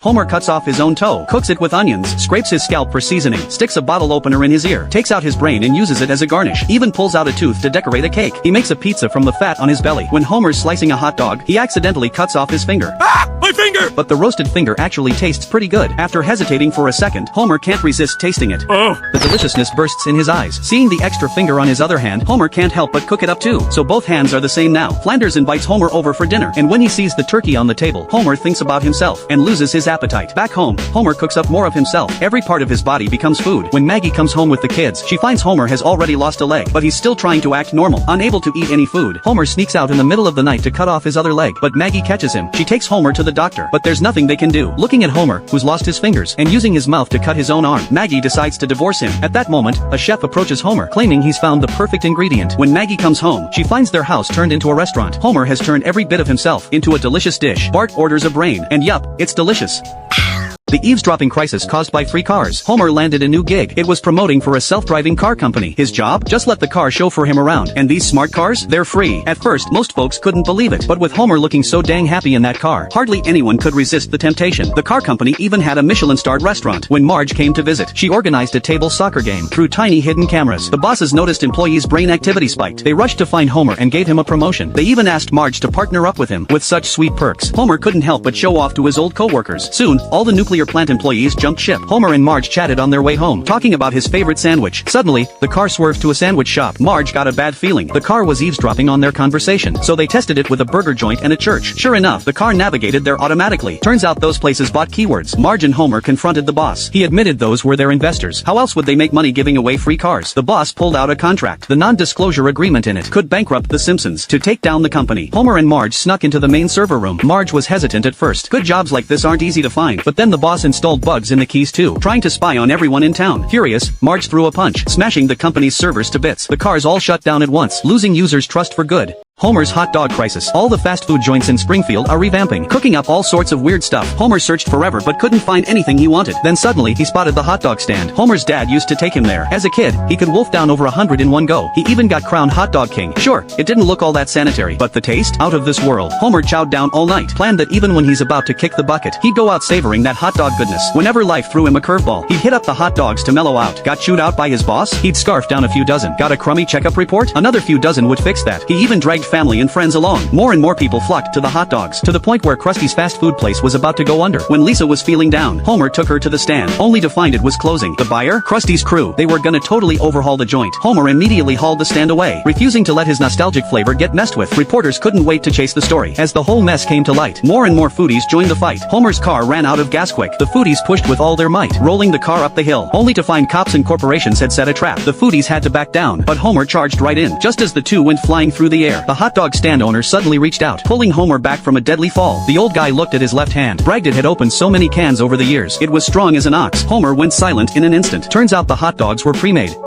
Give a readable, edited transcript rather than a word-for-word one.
Homer cuts off his own toe, cooks it with onions, scrapes his scalp for seasoning, sticks a bottle opener in his ear, takes out his brain and uses it as a garnish, even pulls out a tooth to decorate a cake. He makes a pizza from the fat on his belly. When Homer's slicing a hot dog, he accidentally cuts off his finger. Ah! My finger! But the roasted finger actually tastes pretty good. After hesitating for a second, Homer can't resist tasting it. Oh! The deliciousness bursts in his eyes. Seeing the extra finger on his other hand, Homer can't help but cook it up too. So both hands are the same now. Flanders invites Homer over for dinner, and when he sees the turkey on the table, Homer thinks about himself and loses his appetite. Back home, Homer cooks up more of himself. Every part of his body becomes food. When Maggie comes home with the kids, she finds Homer has already lost a leg, but he's still trying to act normal. Unable to eat any food, Homer sneaks out in the middle of the night to cut off his other leg, but Maggie catches him. She takes Homer to the doctor, but there's nothing they can do. Looking at Homer, who's lost his fingers, and using his mouth to cut his own arm, Maggie decides to divorce him. At that moment, a chef approaches Homer, claiming he's found the perfect ingredient. When Maggie comes home, she finds their house turned into a restaurant. Homer has turned every bit of himself into a delicious dish. Bart orders a brain, and yup, it's delicious. The eavesdropping crisis caused by free cars. Homer landed a new gig. It was promoting for a self-driving car company. His job? Just let the car chauffeur him around. And these smart cars? They're free. At first, most folks couldn't believe it. But with Homer looking so dang happy in that car, hardly anyone could resist the temptation. The car company even had a Michelin-starred restaurant. When Marge came to visit, she organized a table soccer game through tiny hidden cameras. The bosses noticed employees' brain activity spiked. They rushed to find Homer and gave him a promotion. They even asked Marge to partner up with him. With such sweet perks, Homer couldn't help but show off to his old co-workers. Soon, all the nuclear plant employees jumped ship. Homer and Marge chatted on their way home, talking about his favorite sandwich. Suddenly, the car swerved to a sandwich shop. Marge got a bad feeling. The car was eavesdropping on their conversation, so they tested it with a burger joint and a church. Sure enough, the car navigated there automatically. Turns out those places bought keywords. Marge and Homer confronted the boss. He admitted those were their investors. How else would they make money giving away free cars? The boss pulled out a contract. The non-disclosure agreement in it could bankrupt the Simpsons. To take down the company, Homer and Marge snuck into the main server room. Marge was hesitant at first. Good jobs like this aren't easy to find. But then the boss installed bugs in the keys too, trying to spy on everyone in town. Furious, Marge threw a punch, smashing the company's servers to bits. The cars all shut down at once, losing users' trust for good. Homer's hot dog crisis. All the fast food joints in Springfield are revamping, cooking up all sorts of weird stuff. Homer searched forever but couldn't find anything he wanted. Then suddenly, he spotted the hot dog stand. Homer's dad used to take him there. As a kid, he could wolf down over 100 in one go. He even got crowned hot dog king. Sure, it didn't look all that sanitary, but the taste? Out of this world. Homer chowed down all night, planned that even when he's about to kick the bucket, he'd go out savoring that hot dog goodness. Whenever life threw him a curveball, he'd hit up the hot dogs to mellow out. Got chewed out by his boss? He'd scarf down a few dozen. Got a crummy checkup report? Another few dozen would fix that. He even dragged family and friends along. More and more people flocked to the hot dogs, to the point where Krusty's fast food place was about to go under. When Lisa was feeling down, Homer took her to the stand, only to find it was closing. The buyer? Krusty's crew. They were gonna totally overhaul the joint. Homer immediately hauled the stand away, refusing to let his nostalgic flavor get messed with. Reporters couldn't wait to chase the story. As the whole mess came to light, more and more foodies joined the fight. Homer's car ran out of gas quick. The foodies pushed with all their might, rolling the car up the hill, only to find cops and corporations had set a trap. The foodies had to back down, but Homer charged right in. Just as the two went flying through the air, the hot dog stand owner suddenly reached out, pulling Homer back from a deadly fall. The old guy looked at his left hand, bragged it had opened so many cans over the years. It was strong as an ox. Homer went silent in an instant. Turns out the hot dogs were pre-made.